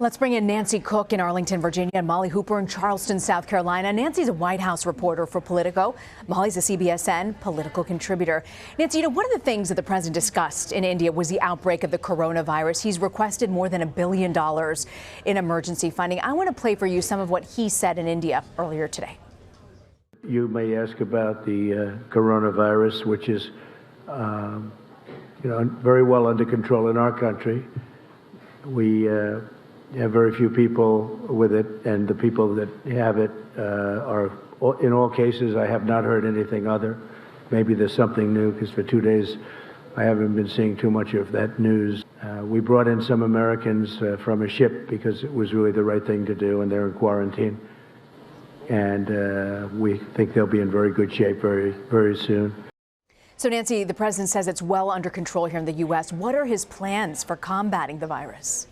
Let's bring in Nancy Cook in Arlington, Virginia, and Molly Hooper in Charleston, South Carolina. Nancy's a White House reporter for Politico. Molly's a CBSN political contributor. Nancy, one of the things that the president discussed in India was the outbreak of the coronavirus. He's requested more than $1 billion in emergency funding. I want to play for you some of what he said in India earlier today. You may ask about the coronavirus, which is, very well under control in our country. We have very few people with it, and the people that have it are, in all cases, I have not heard anything other. Maybe there's something new, because for 2 days I haven't been seeing too much of that news. We brought in some Americans from a ship because it was really the right thing to do, and they're in quarantine. And we think they'll be in very good shape very, very soon. So, Nancy, the president says it's well under control here in the U.S. What are his plans for combating the virus?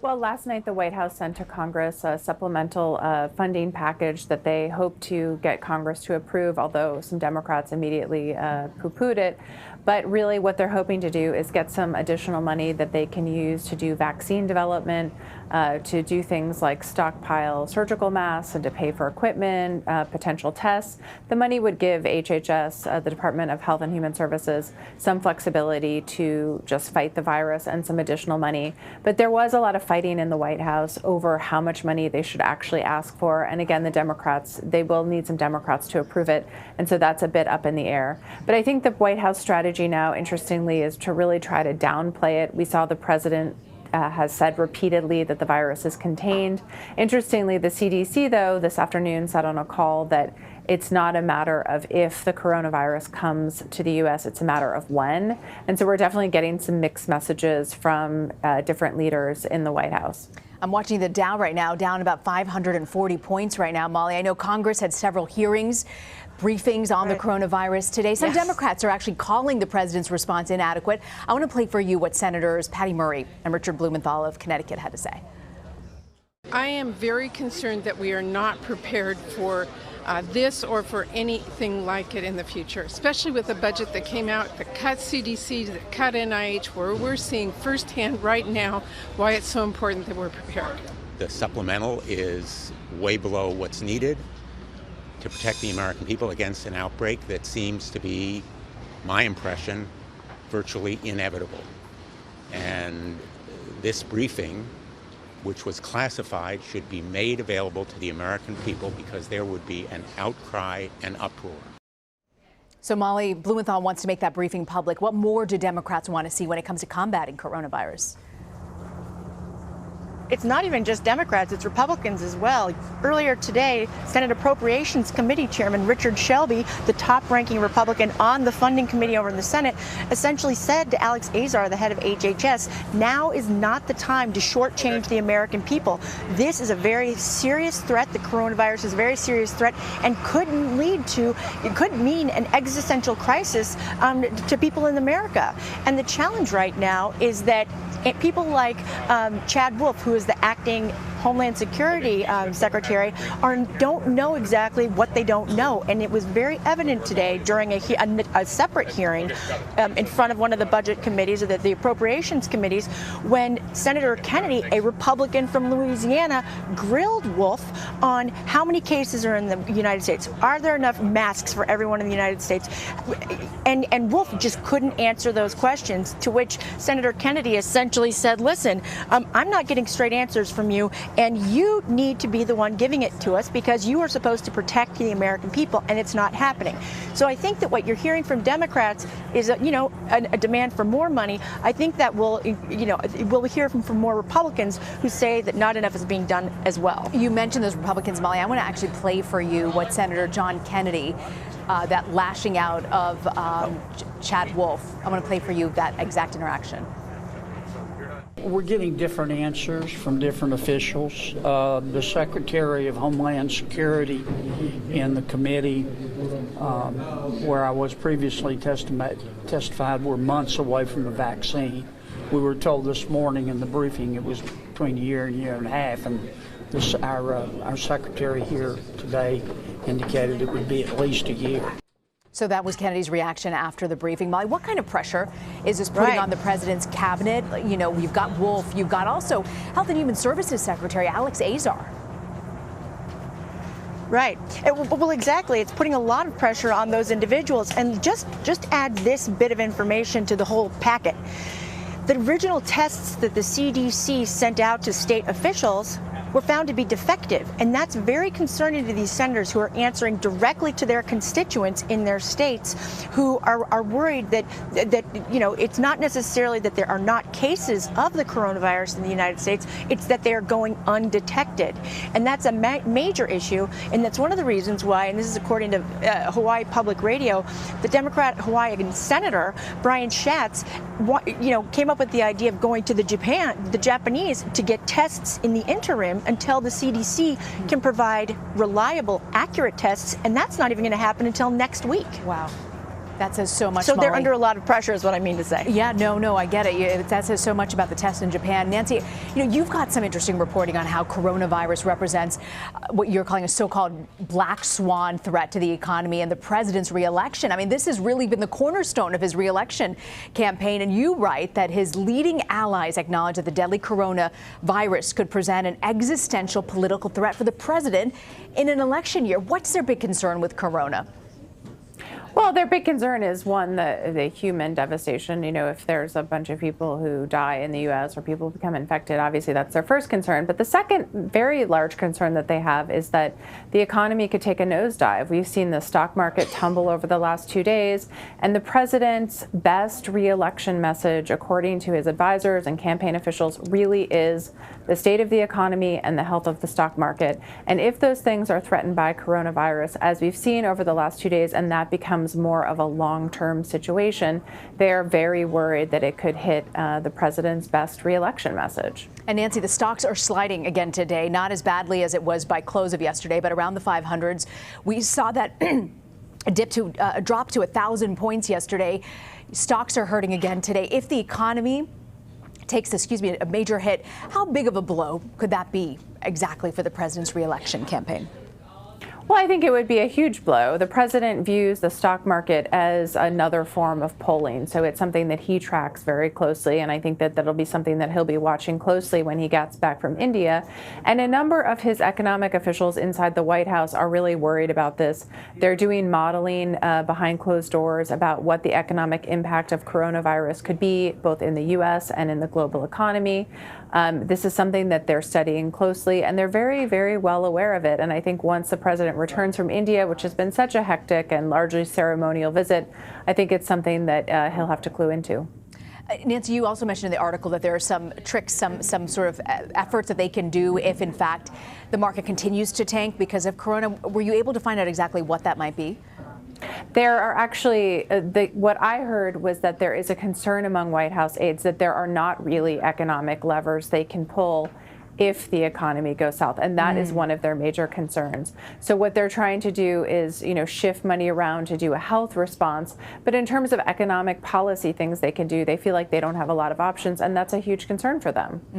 Well, last night the White House sent to Congress a supplemental funding package that they hope to get Congress to approve, although some Democrats immediately poo-pooed it. But really what they're hoping to do is get some additional money that they can use to do vaccine development, to do things like stockpile surgical masks and to pay for equipment, potential tests. The money would give HHS, the Department of Health and Human Services, some flexibility to just fight the virus and some additional money. But there was a lot of fighting in the White House over how much money they should actually ask for. And again, the Democrats, they will need some Democrats to approve it. And so that's a bit up in the air. But I think the White House strategy now, interestingly, is to really try to downplay it. We saw the president has said repeatedly that the virus is contained. Interestingly, the CDC, though, this afternoon said on a call that it's not a matter of if the coronavirus comes to the U.S., it's a matter of when. And so we're definitely getting some mixed messages from different leaders in the White House. I'm watching the Dow right now, down about 540 points right now, Molly. I know Congress had several hearings, briefings on the coronavirus today. Some Democrats are actually calling the president's response inadequate. I want to play for you what Senators Patty Murray and Richard Blumenthal of Connecticut had to say. I am very concerned that we are not prepared for this or for anything like it in the future, especially with the budget that came out that cut CDC, that cut NIH, where we're seeing firsthand right now why it's so important that we're prepared. The supplemental is way below what's needed to protect the American people against an outbreak that seems to be, my impression, virtually inevitable. And this briefing, which was classified, should be made available to the American people because there would be an outcry and uproar. So, Molly, Blumenthal wants to make that briefing public. What more do Democrats want to see when it comes to combating coronavirus? It's not even just Democrats, it's Republicans as well. Earlier today, Senate Appropriations Committee Chairman Richard Shelby, the top-ranking Republican on the funding committee over in the Senate, essentially said to Alex Azar, the head of HHS, now is not the time to shortchange the American people. This is a very serious threat. The coronavirus is a very serious threat and could mean an existential crisis to people in America. And the challenge right now is that people like Chad Wolf, who is the acting Homeland Security Secretary, don't know exactly what they don't know. And it was very evident today during a separate hearing in front of one of the budget committees, or the appropriations committees, when Senator Kennedy, a Republican from Louisiana, grilled Wolf on how many cases are in the United States. Are there enough masks for everyone in the United States? And Wolf just couldn't answer those questions, to which Senator Kennedy essentially said, listen, I'm not getting straight answers from you, and you need to be the one giving it to us because you are supposed to protect the American people, and it's not happening. So I think that what you're hearing from Democrats is a demand for more money. I think that we'll hear from more Republicans who say that not enough is being done as well. You mentioned those Republicans, Molly. I want to actually play for you what Senator John Kennedy, that lashing out of Chad Wolf. I want to play for you that exact interaction. We're getting different answers from different officials. The Secretary of Homeland Security in the committee where I was previously testified we're months away from the vaccine. We were told this morning in the briefing it was between a year and a half, and our secretary here today indicated it would be at least a year. So that was Kennedy's reaction after the briefing. Molly, what kind of pressure is this putting on the president's cabinet? You know, you've got Wolf, you've got also Health and Human Services Secretary Alex Azar. Right. Well, exactly. It's putting a lot of pressure on those individuals. And just add this bit of information to the whole packet. The original tests that the CDC sent out to state officials were found to be defective, and that's very concerning to these senators who are answering directly to their constituents in their states, who are worried that you know, it's not necessarily that there are not cases of the coronavirus in the United States, it's that they are going undetected, and that's a major issue, and that's one of the reasons why, and this is according to Hawaii Public Radio, the Democrat Hawaiian Senator Brian Schatz, you know, came up with the idea of going to the Japanese to get tests in the interim until the CDC can provide reliable, accurate tests, and that's not even going to happen until next week. Wow. That says so much, So Molly. they're under a lot of pressure is what I mean to say. Yeah, no, I get it. That says so much about the tests in Japan. Nancy, you know, you've got some interesting reporting on how coronavirus represents what you're calling a so-called black swan threat to the economy and the president's reelection. I mean, this has really been the cornerstone of his reelection campaign. And you write that his leading allies acknowledge that the deadly coronavirus could present an existential political threat for the president in an election year. What's their big concern with corona? Well, their big concern is, one, the human devastation. You know, if there's a bunch of people who die in the U.S. or people become infected, obviously that's their first concern. But the second very large concern that they have is that the economy could take a nosedive. We've seen the stock market tumble over the last 2 days, and the president's best re-election message, according to his advisors and campaign officials, really is the state of the economy and the health of the stock market. And if those things are threatened by coronavirus, as we've seen over the last 2 days, and that becomes more of a long-term situation, they're very worried that it could hit the president's best re-election message. And Nancy, the stocks are sliding again today, not as badly as it was by close of yesterday, but around the 500s. We saw that a drop to 1,000 points yesterday. Stocks are hurting again today. If the economy takes, a major hit, how big of a blow could that be exactly for the president's re-election campaign? Well, I think it would be a huge blow. The president views the stock market as another form of polling, so it's something that he tracks very closely, and I think that that'll be something that he'll be watching closely when he gets back from India. And a number of his economic officials inside the White House are really worried about this. They're doing modeling behind closed doors about what the economic impact of coronavirus could be, both in the U.S. and in the global economy. This is something that they're studying closely, and they're very, very well aware of it. And I think once the president returns from India, which has been such a hectic and largely ceremonial visit, I think it's something that he'll have to clue into. Nancy, you also mentioned in the article that there are some tricks, some sort of efforts that they can do if, in fact, the market continues to tank because of corona. Were you able to find out exactly what that might be? There are actually, what I heard was that there is a concern among White House aides that there are not really economic levers they can pull if the economy goes south, and that is one of their major concerns. So what they're trying to do is, you know, shift money around to do a health response, but in terms of economic policy things they can do, they feel like they don't have a lot of options, and that's a huge concern for them.